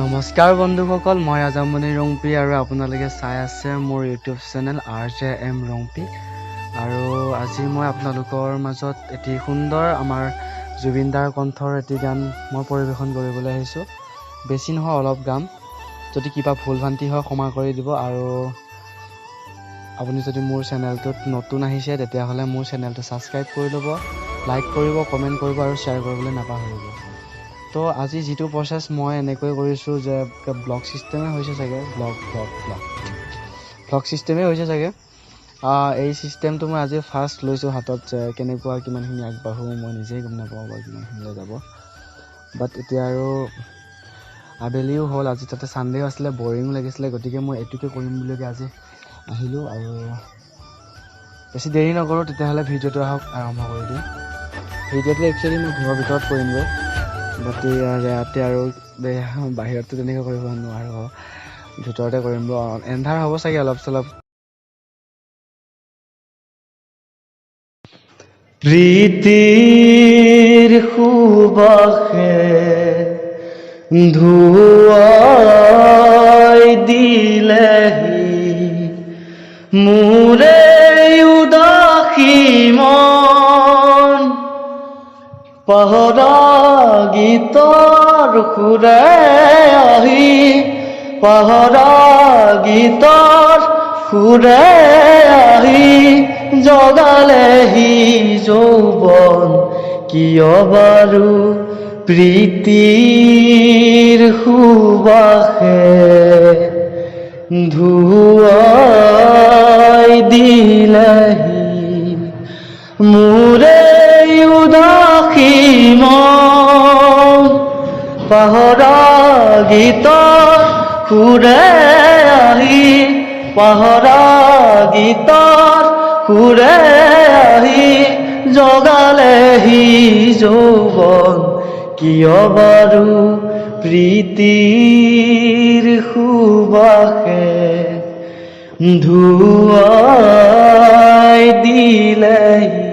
নমস্কাৰ বন্ধুসকল, মই আজামনি ৰংপি আৰু আপোনালোকে চাই আছে মোৰ ইউটিউব চেনেল RJM ৰংপি। আৰু আজি মই আপোনালোকৰ মাজত এটি সুন্দৰ আমাৰ জুবিন দাৰ কণ্ঠৰ এটি গান মই পৰিৱেশন কৰিবলৈ আহিছোঁ। বেছি নহয়, অলপ গাম। যদি কিবা ভুল ভ্ৰান্তি হয় ক্ষমা কৰি দিব। আৰু আপুনি যদি মোৰ চেনেলটোত নতুন আহিছে তেতিয়াহ'লে মোৰ চেনেলটো ছাবস্ক্ৰাইব কৰি ল'ব, লাইক কৰিব, কমেণ্ট কৰিব আৰু শ্বেয়াৰ কৰিবলৈ নাপাহৰিব। তো আজি যিটো প্ৰচেছ মই এনেকৈ কৰিছোঁ যে ব্লগ ছিষ্টেমে হৈছে চাগে, ব্লগ ছিষ্টেমেই হৈছে চাগে। এই ছিষ্টেমটো মই আজি ফাৰ্ষ্ট লৈছোঁ হাতত, যে কেনেকুৱা কিমানখিনি আগবাঢ়োঁ মই নিজেই গম নাপাওঁ বা কিমানখিনিলৈ যাব। বাট এতিয়া আৰু আবেলিও হ'ল, আজি তাতে ছানডে আছিলে, বৰিঙো লাগিছিলে, গতিকে মই এইটোকে কৰিম বুলি আজি আহিলোঁ। আৰু বেছি দেৰি নকৰোঁ, তেতিয়াহ'লে ভিডিঅ'টো আৰম্ভ কৰি দিওঁ। ভিডিঅ'টো একচুৱেলি মই ঘৰৰ ভিতৰত কৰিমগৈ, বাট ইয়াতে আৰু বাহিৰততো তেনেকৈ কৰিব নোৱাৰোঁ, ভিতৰতে কৰিম। এন্ধাৰ হ'ব চাগে অলপ চলপ। প্ৰীতিৰ সুবাসে ধুৱাই দিলেহি মোৰে উদাসী মন, পাহৰা গীতৰ সুৰে আহি, পাহৰা গীতৰ সুৰে আহি জগালেহি যৌৱন, কিয় বাৰু প্ৰীতিৰ সুবাসে ধুৱাই দিলেহি মোৰে উদাসী মন, পাহৰা গীতৰ সুৰে আহি, পাহৰা গীতৰ সুৰে আহি জগালেহি যৌৱন, কিয় বাৰু প্ৰীতিৰ সুবাসে ধুৱাই দিলেহি।